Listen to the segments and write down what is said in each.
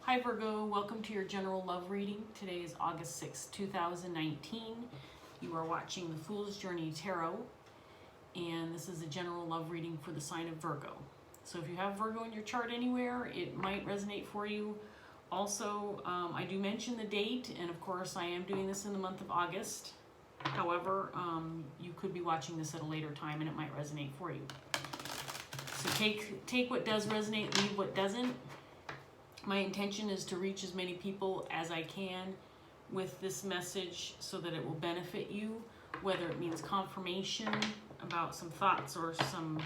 Hi Virgo, welcome to your general love reading. Today is August 6, 2019. You are watching the Fool's Journey Tarot, and this is a general love reading for the sign of Virgo. So if you have Virgo in your chart anywhere, it might resonate for you. Also, I do mention the date, and of course I am doing this in the month of August. However, you could be watching this at a later time and it might resonate for you. So take what does resonate, leave what doesn't. My intention is to reach as many people as I can with this message so that it will benefit you, whether it means confirmation about some thoughts or some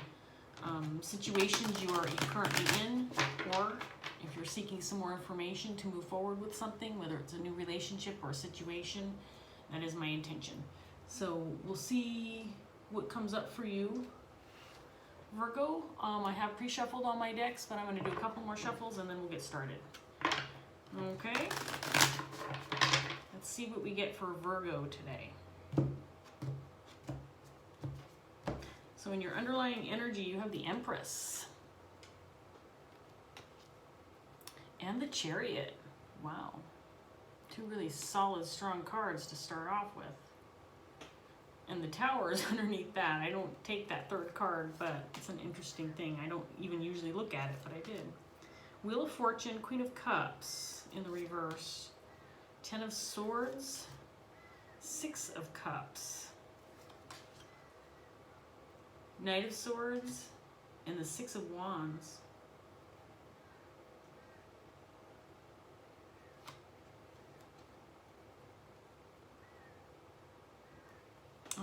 situations you are currently in, or if you're seeking some more information to move forward with something, whether it's a new relationship or a situation. That is my intention. So we'll see what comes up for you, Virgo. I have pre-shuffled all my decks, but I'm going to do a couple more shuffles and then we'll get started. Okay. Let's see what we get for Virgo today. So in your underlying energy, you have the Empress and the Chariot. Wow. Two really solid, strong cards to start off with. And the Tower is underneath that. I don't take that third card, but it's an interesting thing. I don't even usually look at it, but I did. Wheel of Fortune, Queen of Cups in the reverse. 10 of Swords, 6 of Cups. Knight of Swords, and the 6 of Wands.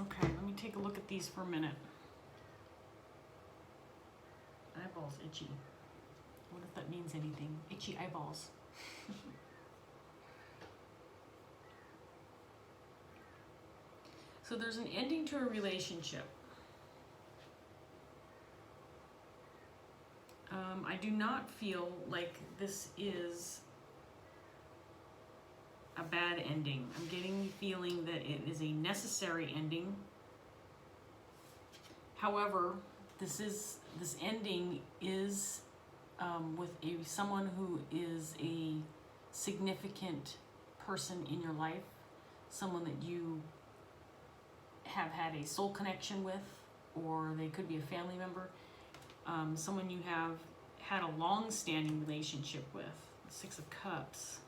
Okay, let me take a look at these for a minute. Eyeballs itchy. What if that means anything? Itchy eyeballs. So there's an ending to a relationship. I do not feel like this is a bad ending. I'm getting the feeling that it is a necessary ending. However, this ending is with someone who is a significant person in your life, someone that you have had a soul connection with, or they could be a family member, someone you have had a long-standing relationship with. 6 of Cups.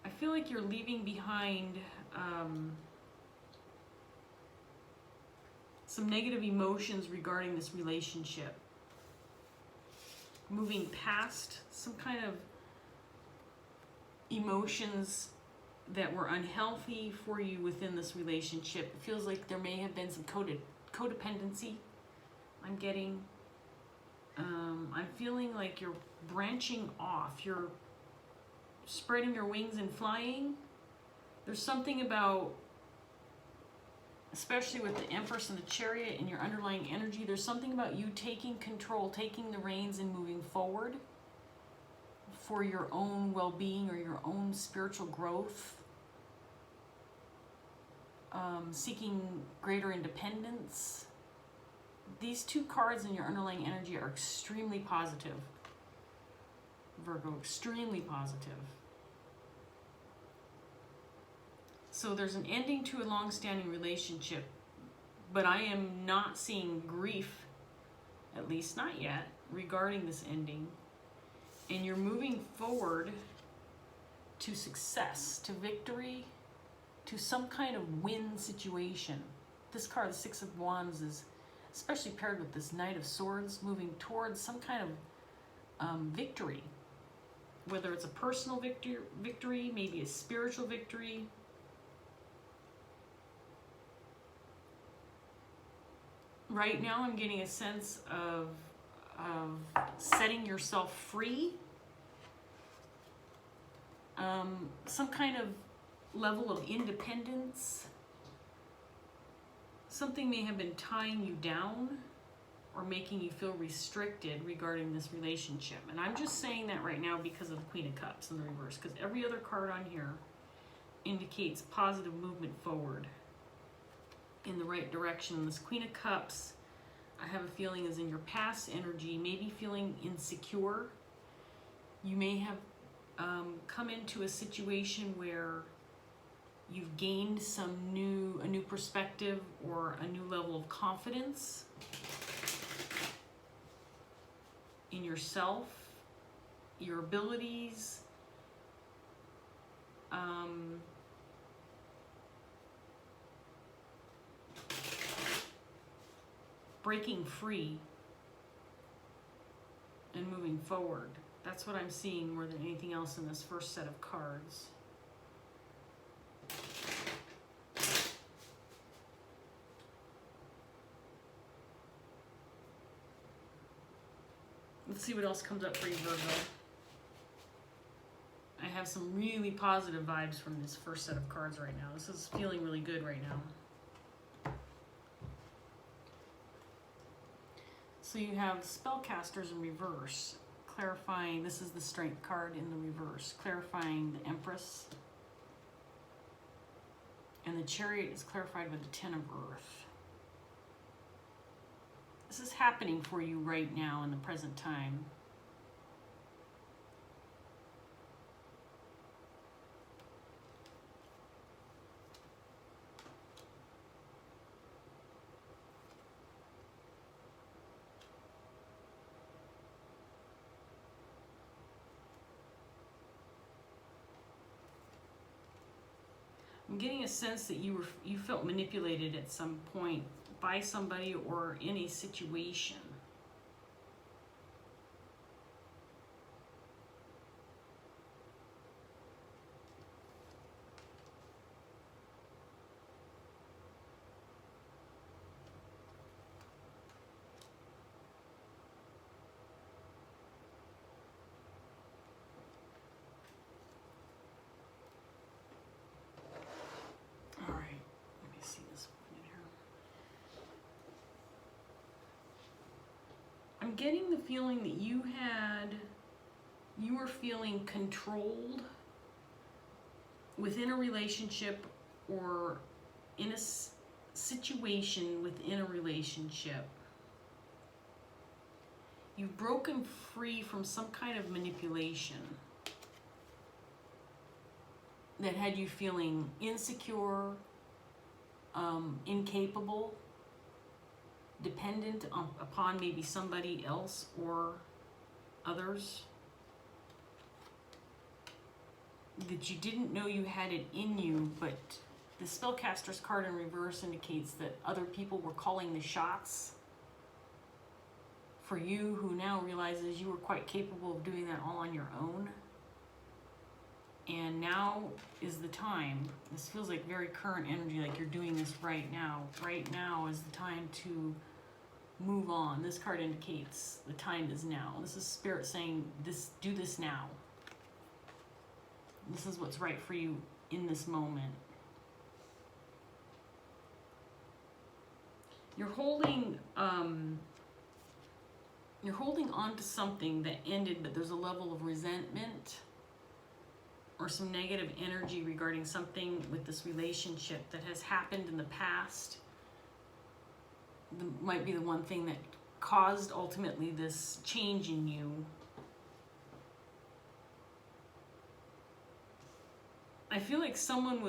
I feel like you're leaving behind some negative emotions regarding this relationship. Moving past some kind of emotions that were unhealthy for you within this relationship. It feels like there may have been some codependency. I'm getting, I'm feeling like you're branching off. You're spreading your wings and flying. There's something about, especially with the Empress and the Chariot and your underlying energy, there's something about you taking control, taking the reins and moving forward for your own well-being or your own spiritual growth, seeking greater independence. These two cards in your underlying energy are extremely positive, Virgo, extremely positive. So there's an ending to a long-standing relationship, but I am not seeing grief, at least not yet, regarding this ending. And you're moving forward to success, to victory, to some kind of win situation. This card, the 6 of Wands, is especially paired with this Knight of Swords, moving towards some kind of victory. Whether it's a personal victory, maybe a spiritual victory. Right now I'm getting a sense of setting yourself free. Some kind of level of independence. Something may have been tying you down or making you feel restricted regarding this relationship. And I'm just saying that right now because of the Queen of Cups in the reverse, because every other card on here indicates positive movement forward. in the right direction. This Queen of Cups, I have a feeling, is in your past energy, maybe feeling insecure. You may have come into a situation where you've gained a new perspective or a new level of confidence in yourself, your abilities. Breaking free and moving forward. That's what I'm seeing more than anything else in this first set of cards. Let's see what else comes up for you, Virgo. I have some really positive vibes from this first set of cards right now. This is feeling really good right now. So you have Spellcasters in reverse, clarifying, this is the Strength card in the reverse, clarifying the Empress. And the Chariot is clarified by the Ten of Earth. This is happening for you right now in the present time. I'm getting a sense that you felt manipulated at some point by somebody or in a situation. I'm getting the feeling that you were feeling controlled within a relationship or in a situation within a relationship. You've broken free from some kind of manipulation that had you feeling insecure, incapable, dependent upon maybe somebody else or others, that you didn't know you had it in you, but the Spellcaster's card in reverse indicates that other people were calling the shots for you, who now realizes you were quite capable of doing that all on your own. And now is the time. This feels like very current energy, like you're doing this right now. Right now is the time to move on. This card indicates the time is now. This is Spirit saying, do this now. This is what's right for you in this moment. You're holding on to something that ended, but there's a level of resentment or some negative energy regarding something with this relationship that has happened in the past. Might be the one thing that caused ultimately this change in you. I feel like someone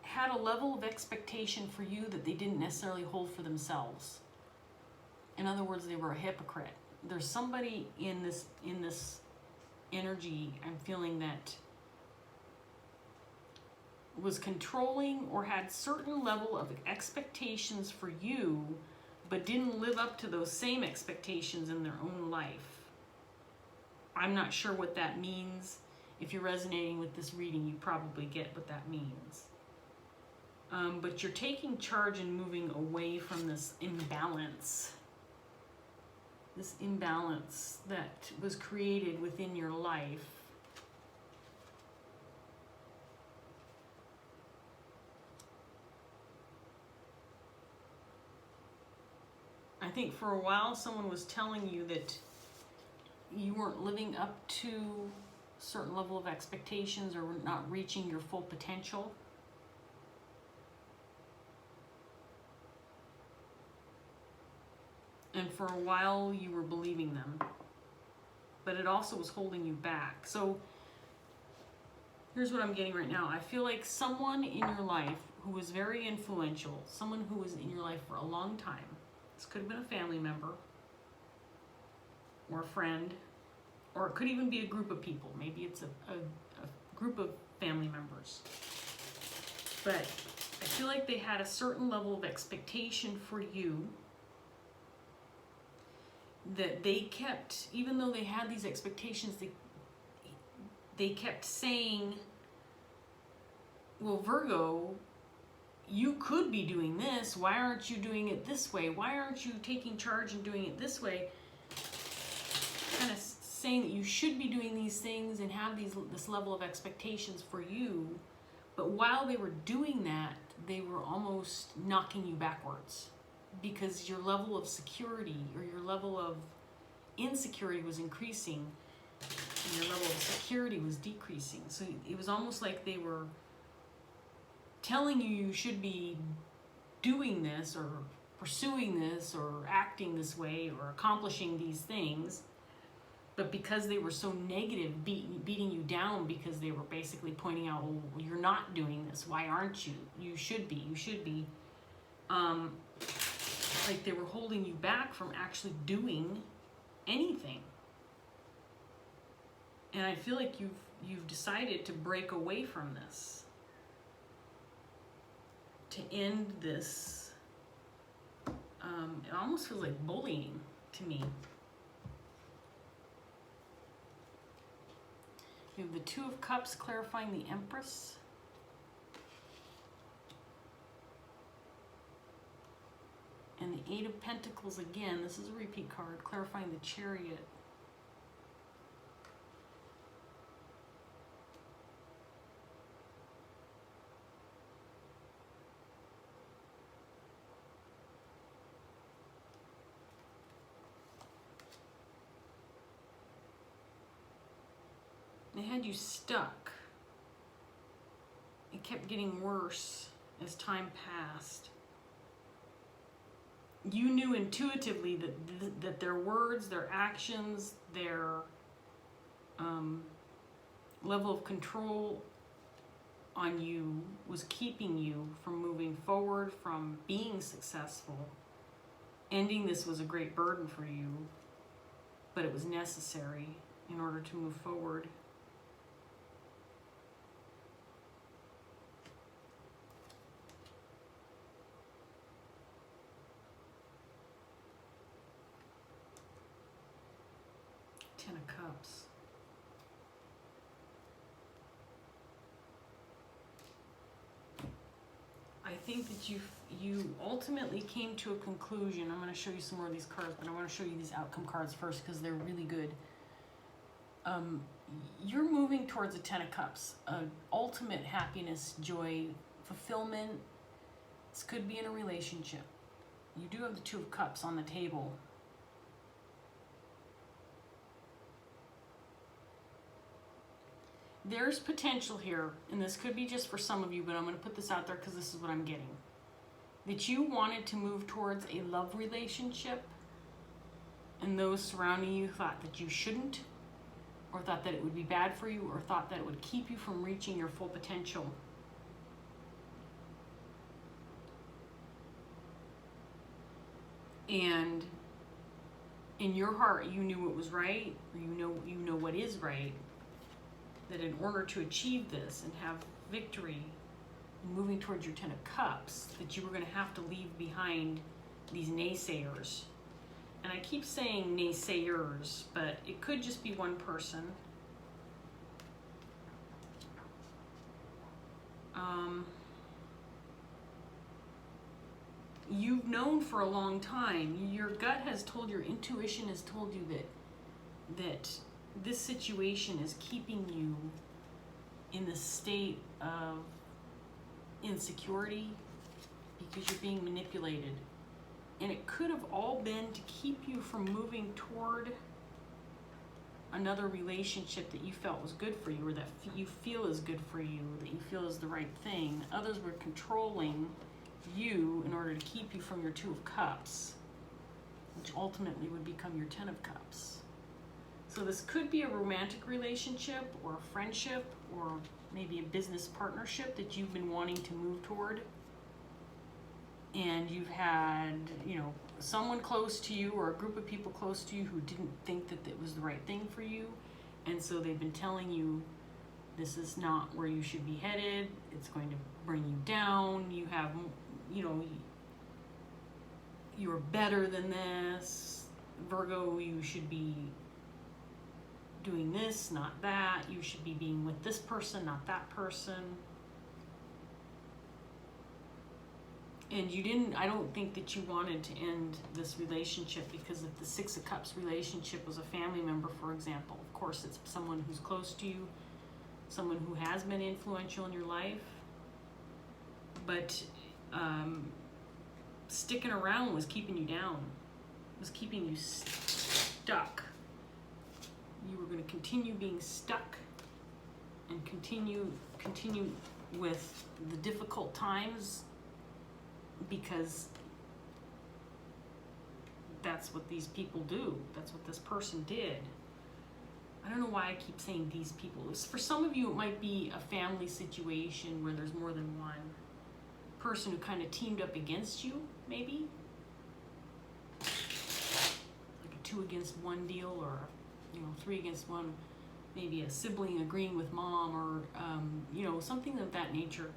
had a level of expectation for you that they didn't necessarily hold for themselves. In other words, they were a hypocrite. There's somebody in this energy, I'm feeling, that was controlling or had certain level of expectations for you, but didn't live up to those same expectations in their own life. I'm not sure what that means. If you're resonating with this reading, you probably get what that means. But you're taking charge and moving away from this imbalance. This imbalance that was created within your life. I think for a while someone was telling you that you weren't living up to certain level of expectations or not reaching your full potential. And for a while you were believing them, but it also was holding you back. So here's what I'm getting right now. I feel like someone in your life who was very influential, someone who was in your life for a long time, this could have been a family member or a friend, or it could even be a group of people. Maybe it's a group of family members. But I feel like they had a certain level of expectation for you that they kept, even though they had these expectations, they kept saying, well, Virgo, you could be doing this. Why aren't you doing it this way? Why aren't you taking charge and doing it this way? Kind of saying that you should be doing these things and have this level of expectations for you. But while they were doing that, they were almost knocking you backwards, because your level of security or your level of insecurity was increasing and your level of security was decreasing. So it was almost like they were telling you should be doing this or pursuing this or acting this way or accomplishing these things, but because they were so negative, beating you down, because they were basically pointing out, well, you're not doing this, why aren't you? You should be. Like they were holding you back from actually doing anything. And I feel like you've decided to break away from this, to end this. It almost feels like bullying to me. You have the Two of Cups clarifying the Empress. And the Eight of Pentacles again. This is a repeat card, clarifying the Chariot. They had you stuck. It kept getting worse as time passed. You knew intuitively that their words, their actions, their level of control on you was keeping you from moving forward, from being successful. Ending this was a great burden for you, but it was necessary in order to move forward. Ten of Cups. I think that you ultimately came to a conclusion. I'm going to show you some more of these cards, but I want to show you these outcome cards first because they're really good. You're moving towards a Ten of Cups, ultimate happiness, joy, fulfillment. This could be in a relationship. You do have the Two of Cups on the table. There's potential here, and this could be just for some of you, but I'm going to put this out there because this is what I'm getting. That you wanted to move towards a love relationship, and those surrounding you thought that you shouldn't, or thought that it would be bad for you, or thought that it would keep you from reaching your full potential. And in your heart, you knew what was right, or you know what is right. That in order to achieve this and have victory, moving towards your Ten of Cups, that you were going to have to leave behind these naysayers. And I keep saying naysayers, but it could just be one person. You've known for a long time. Your gut has told, your intuition has told you that this situation is keeping you in the state of insecurity because you're being manipulated. And it could have all been to keep you from moving toward another relationship that you felt was good for you, or that you feel is good for you, that you feel is the right thing. Others were controlling you in order to keep you from your Two of Cups, which ultimately would become your Ten of Cups. So this could be a romantic relationship or a friendship or maybe a business partnership that you've been wanting to move toward. And you've had, you know, someone close to you or a group of people close to you who didn't think that it was the right thing for you. And so they've been telling you, this is not where you should be headed. It's going to bring you down. You have, you know, you're better than this. Virgo, you should be doing this, not that. You should be being with this person, not that person. And you didn't, I don't think that you wanted to end this relationship, because if the Six of Cups relationship was a family member, for example, of course it's someone who's close to you, someone who has been influential in your life, but sticking around was keeping you down, was keeping you stuck. You were going to continue being stuck and continue with the difficult times, because that's what these people do. That's what this person did. I don't know why I keep saying these people. For some of you, it might be a family situation where there's more than one person who kind of teamed up against you, maybe. Like a 2 against 1 deal, or, you know, 3 against 1. Maybe a sibling agreeing with mom, or, you know, something of that nature,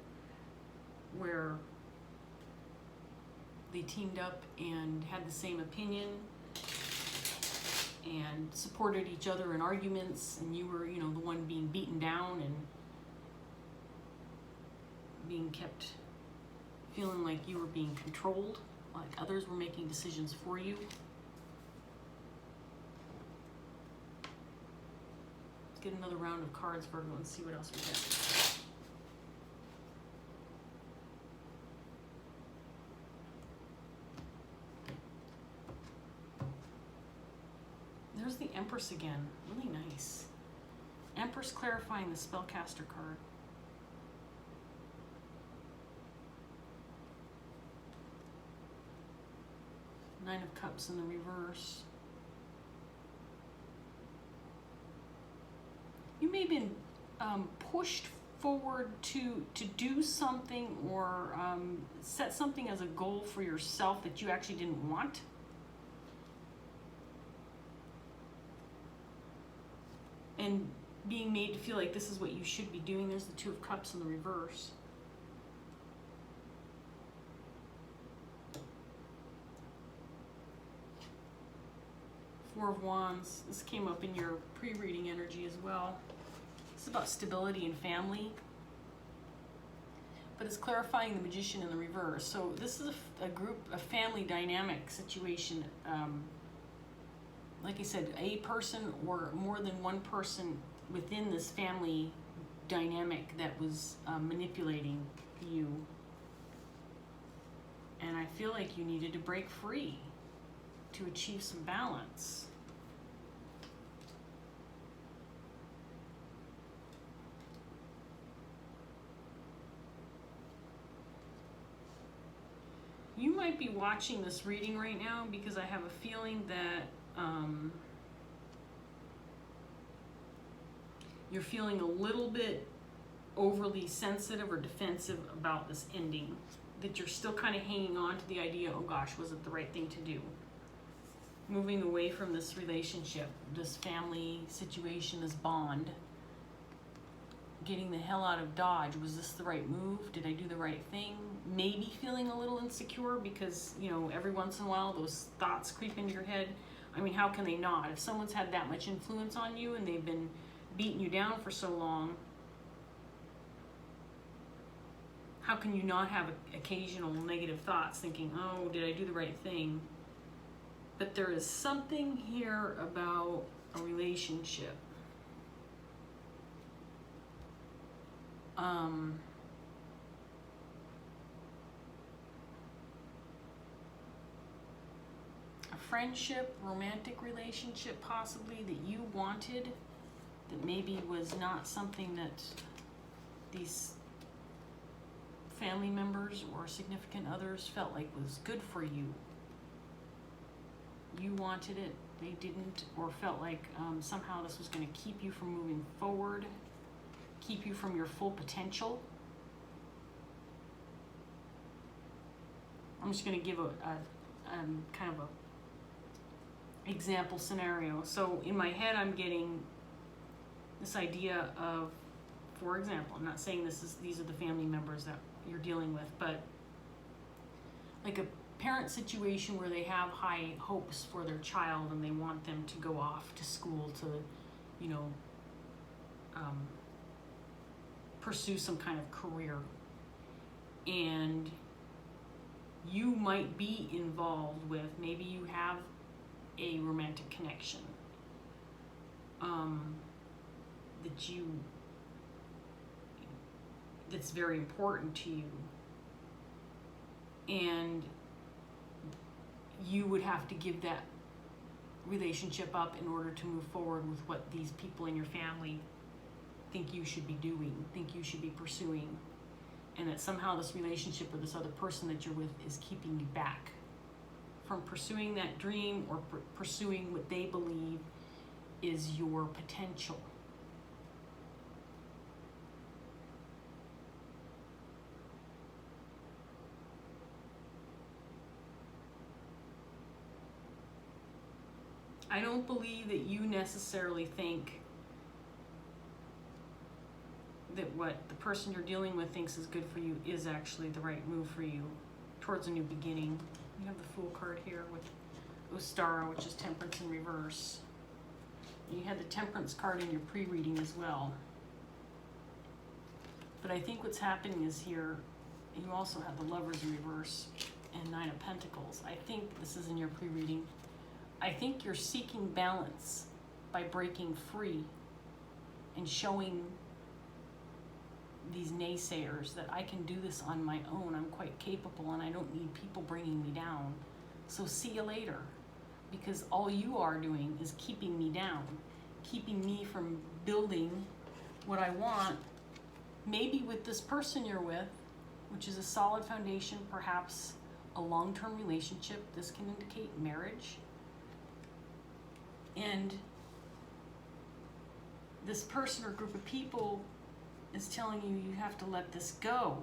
where they teamed up and had the same opinion and supported each other in arguments, and you were, you know, the one being beaten down and being kept feeling like you were being controlled, like others were making decisions for you. Let's get another round of cards, Virgo, and see what else we get. There's the Empress again. Really nice. Empress clarifying the spellcaster card. Nine of Cups in the reverse. You may have been pushed forward to do something, or set something as a goal for yourself that you actually didn't want. And being made to feel like this is what you should be doing. There's the Two of Cups in the reverse. Four of Wands. This came up in your pre-reading energy as well. It's about stability and family. But it's clarifying the Magician in the reverse. So this is a family dynamic situation. Like I said, a person or more than one person within this family dynamic that was manipulating you. And I feel like you needed to break free to achieve some balance. You might be watching this reading right now because I have a feeling that you're feeling a little bit overly sensitive or defensive about this ending, that you're still kind of hanging on to the idea, oh gosh, was it the right thing to do? Moving away from this relationship, this family situation, this bond, getting the hell out of Dodge. Was this the right move? Did I do the right thing? Maybe feeling a little insecure because, you know, every once in a while those thoughts creep into your head. I mean, how can they not? If someone's had that much influence on you and they've been beating you down for so long, how can you not have occasional negative thoughts thinking, oh, did I do the right thing? But there is something here about a relationship. A friendship, romantic relationship possibly that you wanted, that maybe was not something that these family members or significant others felt like was good for you. You wanted it, they didn't, or felt like somehow this was going to keep you from moving forward, keep you from your full potential. I'm just going to give a kind of a example scenario. So in my head, I'm getting this idea of, for example, I'm not saying these are the family members that you're dealing with, but like a parent situation where they have high hopes for their child and they want them to go off to school to, you know, pursue some kind of career. And you might be involved with, maybe you have a romantic connection that's very important to you, and you would have to give that relationship up in order to move forward with what these people in your family think you should be doing, think you should be pursuing, and that somehow this relationship with this other person that you're with is keeping you back from pursuing that dream or pursuing what they believe is your potential. I don't believe that you necessarily think that what the person you're dealing with thinks is good for you is actually the right move for you towards a new beginning. You have the Fool card here with Ostara, which is Temperance in reverse. You had the Temperance card in your pre-reading as well. But I think what's happening is here, you also have the Lovers in reverse and Nine of Pentacles. I think this is in your pre-reading. I think you're seeking balance by breaking free and showing these naysayers that I can do this on my own. I'm quite capable and I don't need people bringing me down. So see you later. Because all you are doing is keeping me down, keeping me from building what I want, maybe with this person you're with, which is a solid foundation, perhaps a long-term relationship. This can indicate marriage. And this person or group of people is telling you you have to let this go,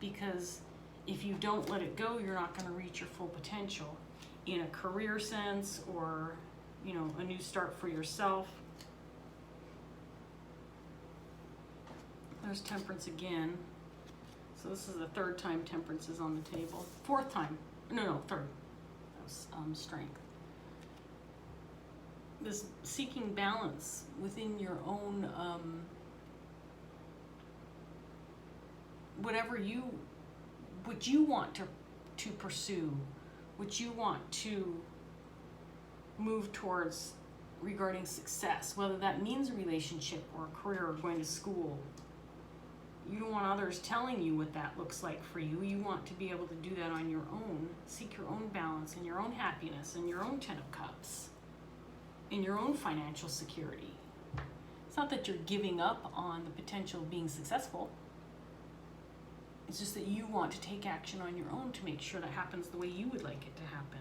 because if you don't let it go, you're not going to reach your full potential in a career sense, or, you know, a new start for yourself. There's Temperance again. So this is the third time Temperance is on the table. Fourth time. No, third. That was Strength. This seeking balance within your own, what you want to pursue, what you want to move towards regarding success, whether that means a relationship or a career or going to school. You don't want others telling you what that looks like for you. You want to be able to do that on your own. Seek your own balance and your own happiness and your own Ten of Cups and your own financial security. It's not that you're giving up on the potential of being successful. It's just that you want to take action on your own to make sure that happens the way you would like it to happen.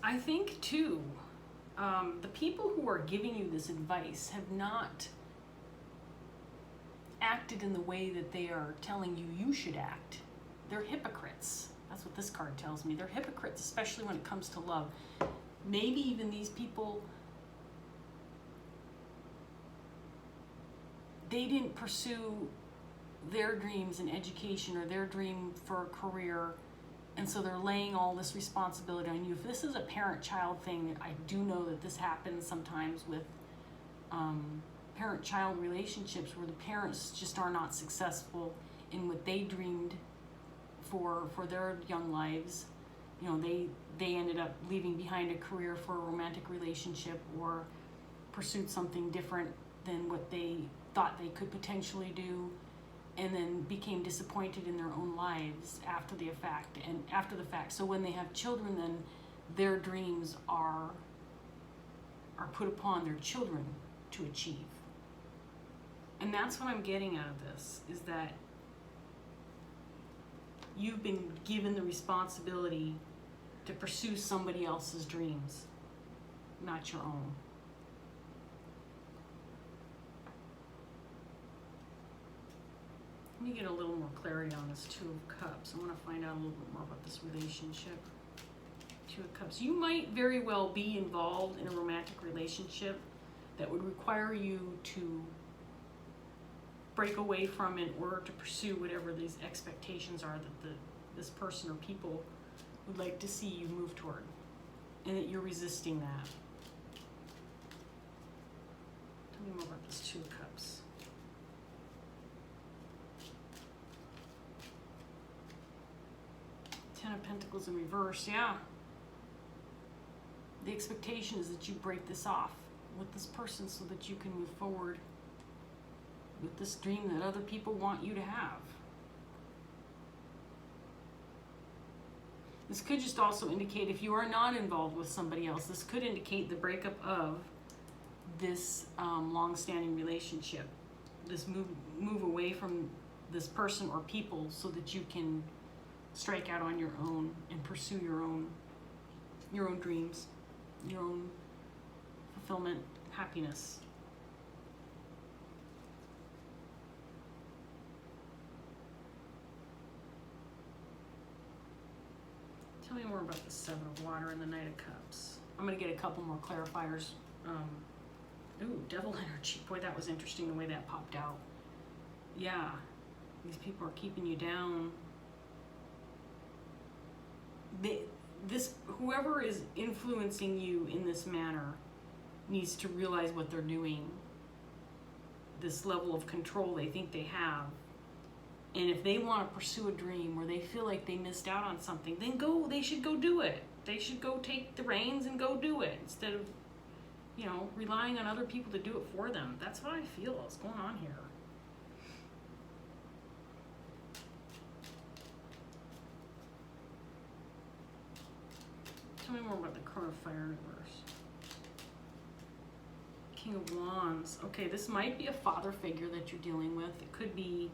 I think, too, the people who are giving you this advice have not acted in the way that they are telling you you should act. They're hypocrites. That's what this card tells me. They're hypocrites, especially when it comes to love. Maybe even these people, they didn't pursue their dreams in education or their dream for a career, and so they're laying all this responsibility on you. If this is a parent-child thing, I do know that this happens sometimes with parent-child relationships where the parents just are not successful in what they dreamed for their young lives. You know, they ended up leaving behind a career for a romantic relationship or pursued something different than what they thought they could potentially do, and then became disappointed in their own lives after the fact. So when they have children, then their dreams are put upon their children to achieve. And that's what I'm getting out of this, is that you've been given the responsibility to pursue somebody else's dreams, not your own. Let me get a little more clarity on this Two of Cups. I want to find out a little bit more about this relationship. Two of Cups. You might very well be involved in a romantic relationship that would require you to break away from in order to pursue whatever these expectations are that this person or people would like to see you move toward, and that you're resisting that. Tell me more about this Two of Cups. Ten of Pentacles in reverse, yeah. The expectation is that you break this off with this person so that you can move forward with this dream that other people want you to have. This could just also indicate, if you are not involved with somebody else, this could indicate the breakup of this long-standing relationship. This move away from this person or people so that you can strike out on your own and pursue your own dreams, your own fulfillment, happiness. Tell me more about the Seven of Water and the Knight of Cups. I'm going to get a couple more clarifiers. Ooh, Devil energy. Boy, that was interesting the way that popped out. Yeah, these people are keeping you down. Whoever is influencing you in this manner needs to realize what they're doing. This level of control they think they have. And if they want to pursue a dream where they feel like they missed out on something, then they should go do it. They should go take the reins and go do it instead of, relying on other people to do it for them. That's what I feel is going on here. Tell me more about the Crown of Fire in reverse. King of Wands. Okay, this might be a father figure that you're dealing with. It could be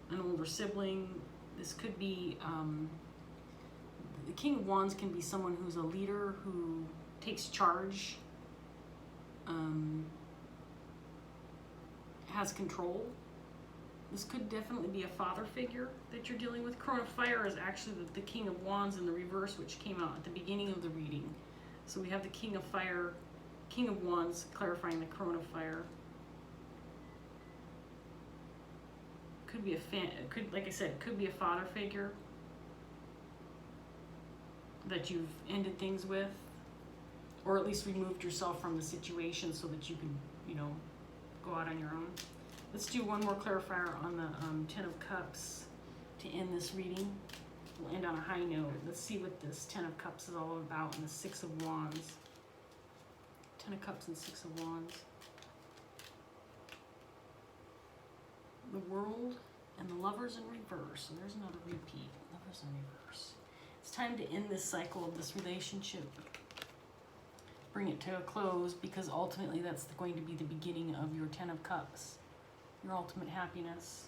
an older sibling. This could be, the King of Wands can be someone who's a leader, who takes charge, has control. This could definitely be a father figure that you're dealing with. Crown of Fire is actually the King of Wands in the reverse, which came out at the beginning of the reading. So we have the King of Fire, King of Wands clarifying the Crown of Fire. Could be like I said, could be a father figure that you've ended things with, or at least removed yourself from the situation so that you can, go out on your own. Let's do one more clarifier on the Ten of Cups to end this reading. We'll end on a high note. Let's see what this Ten of Cups is all about and the Six of Wands. Ten of Cups and Six of Wands. The World and the Lovers in reverse. So there's another repeat. Lovers in reverse. It's time to end this cycle of this relationship. Bring it to a close, because ultimately that's going to be the beginning of your Ten of Cups. Your ultimate happiness.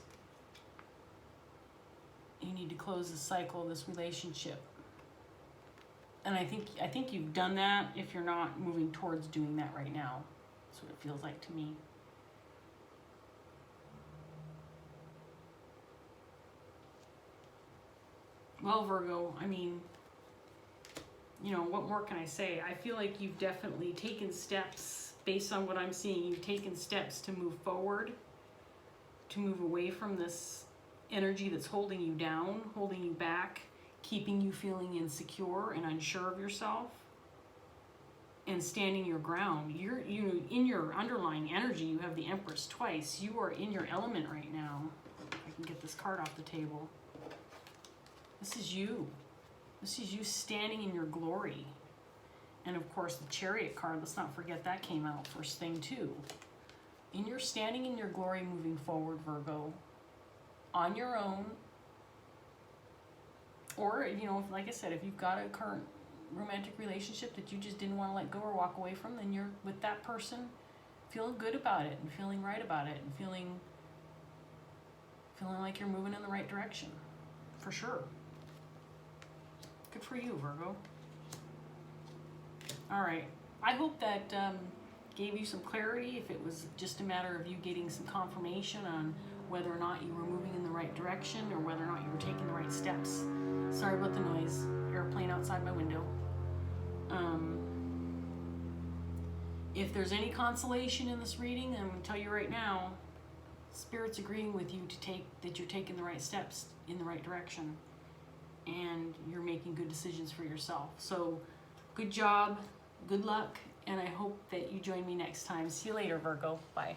You need to close the cycle of this relationship. And I think you've done that if you're not moving towards doing that right now. That's what it feels like to me. Well, Virgo, what more can I say? I feel like you've definitely taken steps, based on what I'm seeing, you've taken steps to move forward, to move away from this energy that's holding you down, holding you back, keeping you feeling insecure and unsure of yourself, and standing your ground. You're, in your underlying energy, you have the Empress twice. You are in your element right now. If I can get this card off the table. This is you. This is you standing in your glory. And of course the Chariot card, let's not forget that came out first thing too. And you're standing in your glory moving forward, Virgo, on your own. Or, you know, like I said, if you've got a current romantic relationship that you just didn't want to let go or walk away from, then you're with that person feeling good about it and feeling right about it and feeling like you're moving in the right direction. For sure. Good for you, Virgo. All right. I hope that gave you some clarity, if it was just a matter of you getting some confirmation on whether or not you were moving in the right direction or whether or not you were taking the right steps. Sorry about the noise. Airplane outside my window. If there's any consolation in this reading, I'm going to tell you right now, Spirit's agreeing with you that you're taking the right steps in the right direction and you're making good decisions for yourself. So good job, good luck, and I hope that you join me next time. See you later, Virgo. Bye.